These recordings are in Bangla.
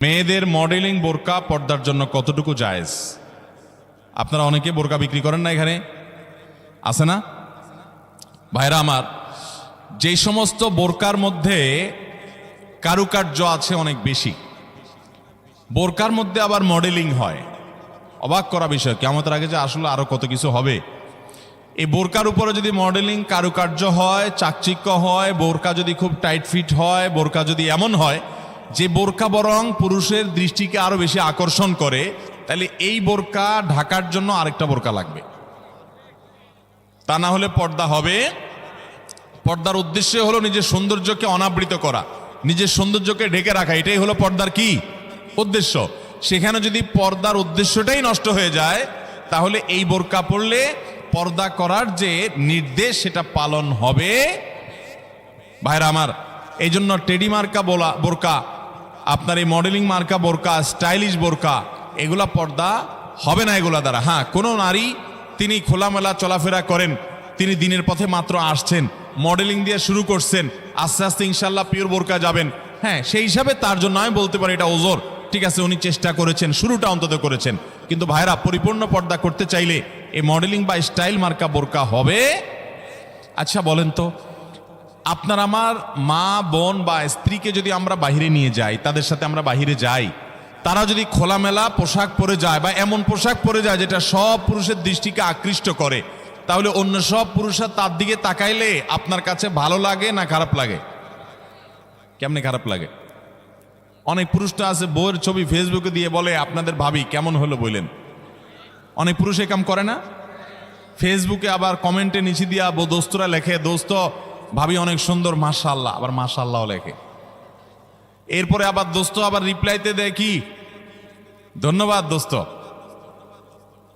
মেয়েদের মডেলিং বোরকা পর্দার জন্য কতটুকু জায়েজ? আপনারা অনেকে বোরকা বিক্রি করেন না, এখানে আছে না ভাইরা আমার? যেই সমস্ত বোরকার মধ্যে কারুকার্য আছে অনেক বেশি, বোরকার মধ্যে আবার মডেলিং হয়, অবাক করা বিষয়। কিয়ামতের আগে যে আসলে আরো কত কিছু হবে। এই বোরকার উপরে যদি মডেলিং কারুকার্য হয়, চাকচিক্য হয়, বোরকা যদি খুব টাইট ফিট হয়, বোরকা যদি এমন হয় যে বোরকা বরং পুরুষের দৃষ্টিকে আরো বেশি আকর্ষণ করে, তাহলে এই বোরকা ঢাকার জন্য আরেকটা বোরকা লাগবে। তা না হলে পর্দা হবে। পর্দার উদ্দেশ্য হলো নিজের সৌন্দর্যকে অনাবৃত করা, নিজের সৌন্দর্যকে ঢেকে রাখা, এটাই হলো পর্দার কি উদ্দেশ্য। সেখানে যদি পর্দার উদ্দেশ্যটাই নষ্ট হয়ে যায়, তাহলে এই বোরকা পরলে পর্দা করার যে নির্দেশ সেটা পালন হবে। ভাইরা আমার, এই জন্য টেডি মার্কা বোরকা, আপনার এই মডেলিং মার্কা বোরকা, স্টাইলিশ বোরকা, এগুলা পর্দা হবে না এগুলা দ্বারা। হ্যাঁ, কোনো নারী তিনি খোলামেলা চলাফেরা করেন, তিনি দিনের পথে মাত্র আসছেন, মডেলিং দিয়ে শুরু করছেন, আস্তে আস্তে ইনশাল্লাহ পিওর বোরকা যাবেন। হ্যাঁ, সেই হিসাবে তার জন্য আমি বলতে পারি এটা ওজর, ঠিক আছে, উনি চেষ্টা করেছেন, শুরুটা অন্তত করেছেন। কিন্তু ভাইরা, পরিপূর্ণ পর্দা করতে চাইলে এই মডেলিং বা স্টাইল মার্কা বোরকা হবে। আচ্ছা বলেন তো, আপনার আমার মা বোন বা স্ত্রীকে যদি আমরা বাহিরে নিয়ে যাই, তাদের সাথে আমরা বাহিরে যাই, তারা যদি খোলামেলা পোশাক পরে যায় বা এমন পোশাক পরে যায় যেটা সব পুরুষের দৃষ্টিকে আকৃষ্ট করে, তাহলে অন্য সব পুরুষরা তার দিকে তাকাইলে আপনার কাছে ভালো লাগে না খারাপ লাগে? কেমনে খারাপ লাগে? অনেক পুরুষটা আছে বউয়ের ছবি ফেসবুকে দিয়ে বলে আপনাদের ভাবি কেমন হলো বললেন। অনেক পুরুষ এ কাম করে না? ফেসবুকে আবার কমেন্টে নিচে দিয়া দোস্তরা লেখে, দোস্ত ভাবি অনেক সুন্দর, মাশাআল্লাহ, আবার মাশাআল্লাহ লেখে। এরপরে আবার দোস্ত আবার রিপ্লাইতে দেয় কি, ধন্যবাদ দোস্ত।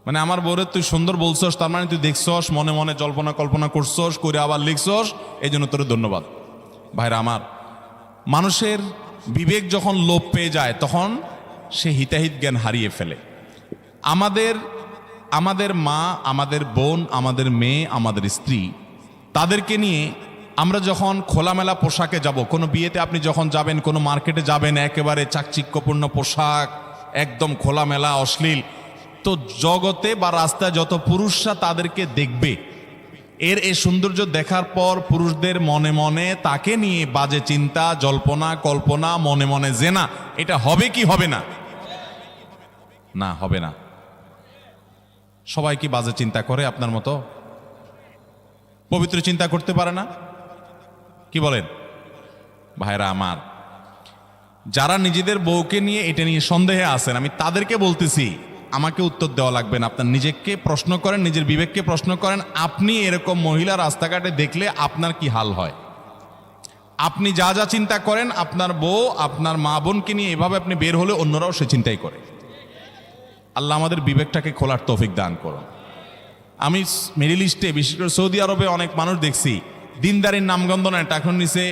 মানে আমার বউরে তুই সুন্দর বলছস, তার মানে তুই দেখছস, মনে মনে জল্পনা কল্পনা করছস, করে আবার লিখছস, এই জন্য তোর ধন্যবাদ। ভাইরা আমার, মানুষের বিবেক যখন লোপ পেয়ে যায় তখন সে হিতাহিত জ্ঞান হারিয়ে ফেলে। আমাদের মা, আমাদের বোন, আমাদের মেয়ে, আমাদের স্ত্রী, তাদেরকে নিয়ে আমরা যখন খোলামেলা পোশাকে যাব, কোনো বিয়েতে আপনি যখন যাবেন, কোনো মার্কেটে যাবেন, একেবারে চাকচিক্যপূর্ণ পোশাক, একদম খোলামেলা অশ্লীল, তো জগতে বা রাস্তায় যত পুরুষরা তাদেরকে দেখবে, এই সৌন্দর্য দেখার পর পুরুষদের মনে মনে তাকে নিয়ে বাজে চিন্তা, জল্পনা কল্পনা, মনে মনে জেনা, এটা হবে কি হবে না? না, হবে না। সবাই কি বাজে চিন্তা করে আপনার মতো? পবিত্র চিন্তা করতে পারে না? কি বলেন ভাইরা আমার? যারা নিজেদের বউকে নিয়ে এটা নিয়ে সন্দেহে আছেন, আমি তাদেরকে বলতেছি, আমাকে উত্তর দেওয়া লাগবে না। আপনার নিজেকে প্রশ্ন করেন, নিজের বিবেককে প্রশ্ন করেন, আপনি এরকম মহিলা রাস্তাঘাটে দেখলে আপনার কি হাল হয়? আপনি যা যা চিন্তা করেন, আপনার বউ, আপনার মা বোনকে নিয়ে এভাবে আপনি বের হলে অন্যরাও সে চিন্তাই করে। আল্লাহ আমাদের বিবেকটাকে খোলার তৌফিক দান করুন। আমি মিডল ইস্টে, বিশেষ করে সৌদি আরবে অনেক মানুষ দেখছি, দিনদারির নামগন্ধ নেয়, টাকার নিচে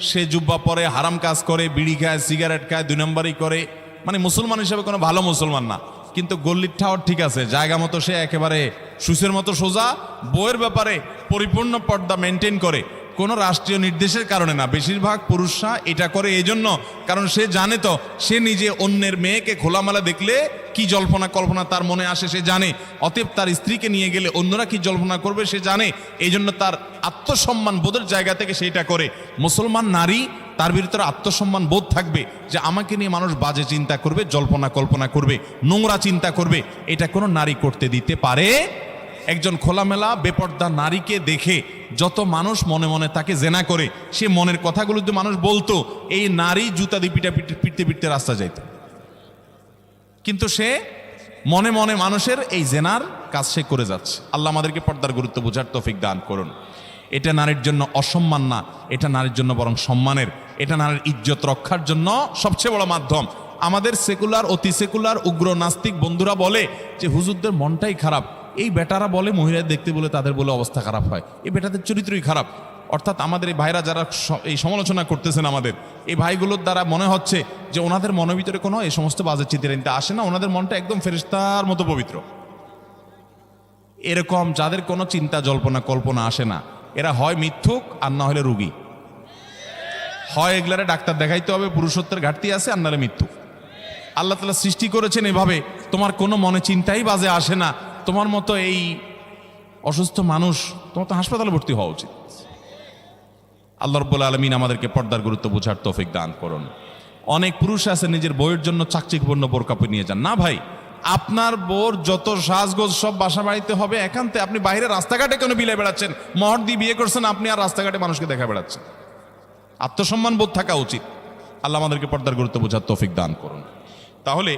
সে জুব্বা পরে, হারাম কাজ করে, বিড়ি খায়, সিগারেট খায়, 2 নম্বরই করে, মানে মুসলমান হিসেবে কোনো ভালো মুসলমান না। কিন্তু গল্লির ঠাওয়ার ঠিক আছে, জায়গা মতো সে একেবারে সুসের মতো সোজা, বইয়ের ব্যাপারে পরিপূর্ণ পর্দা মেনটেন করে, কোনো রাষ্ট্রীয় নির্দেশের কারণে না। বেশিরভাগ পুরুষরা এটা করে এই জন্য, কারণ সে জানে তো সে নিজে অন্যের মেয়েকে খোলামেলা দেখলে কি জল্পনা কল্পনা তার মনে আসে সে জানে, অতএব তার স্ত্রীকে নিয়ে গেলে অন্যরা কি জল্পনা করবে সে জানে, এই জন্য তার আত্মসম্মান বোধের জায়গা থেকে সেইটা করে। মুসলমান নারী, তার ভিতরে আত্মসম্মান বোধ থাকবে যে আমাকে নিয়ে মানুষ বাজে চিন্তা করবে, জল্পনা কল্পনা করবে, নোংরা চিন্তা করবে, এটা কোনো নারী করতে দিতে পারে? একজন খোলামেলা বেপর্দা নারীকে দেখে যত মানুষ মনে মনে তাকে জেনা করে, সে মনের কথাগুলো যদি মানুষ বলতো, এই নারী জুতা দিয়ে পিটতে পিটতে রাস্তা যাইত। কিন্তু সে মনে মনে মানুষের এই জেনার কাজ সে করে যাচ্ছে। আল্লাহ আমাদেরকে পর্দার গুরুত্ব বোঝার তৌফিক দান করুন। এটা নারীর জন্য অসম্মান না, এটা নারীর জন্য বরং সম্মানের, এটা নারীর ইজ্জত রক্ষার জন্য সবচেয়ে বড় মাধ্যম। আমাদের সেকুলার, অতি সেকুলার, উগ্র নাস্তিক বন্ধুরা বলে যে হুজুরদের মনটাই খারাপ, এই বেটারা বলে মহিলা দেখতে বলে তাদের বলে অবস্থা খারাপ হয়, এই বেটাদের চরিত্রই খারাপ। অর্থাৎ আমাদের এই ভাইরা যারা এই সমালোচনা করতেছেন, আমাদের এই ভাইগুলোর দ্বারা মনে হচ্ছে যে ওনাদের মনের ভিতরে কোনো এই সমস্ত বাজে চিন্তা আসে না, ওনাদের মনটা একদম ফেরেশতার মতো পবিত্র। এরকম যাদের কোনো চিন্তা জল্পনা কল্পনা আসে না, এরা হয় মিথ্যুক আর না হলে রুগী। হয় এগুলারে ডাক্তার দেখাইতে হবে, পুরুষত্বের ঘাটতি আছে, আর নাহলে মৃত্যু। আল্লাহ তাআলা সৃষ্টি করেছেন এভাবে, তোমার কোনো মনে চিন্তাই বাজে আসে না, তোমার মতো এই অসুস্থ মানুষ, তোমার তো হাসপাতালে ভর্তি হওয়া উচিত। আল্লাহ রাব্বুল আলামিন আমাদেরকে পর্দার গুরুত্ব বোঝার তৌফিক দান করুন। অনেক পুরুষ আছে নিজের বউয়ের জন্য চাকচিক্যপূর্ণ বোরকা পরে নিয়ে যান। না ভাই, আপনার বউর যত সাজগোজ সব বাসা বাড়িতে হবে একান্তে। আপনি বাইরে রাস্তাঘাটে কেন বিলে বেড়াচ্ছেন? মহর দিয়ে বিয়ে করছেন আপনি, আর রাস্তাঘাটে মানুষকে দেখা বেড়াচ্ছেন। আত্মসম্মান বোধ থাকা উচিত। আল্লাহ আমাদেরকে পর্দার গুরুত্ব বোঝার তৌফিক দান করুন। তাহলে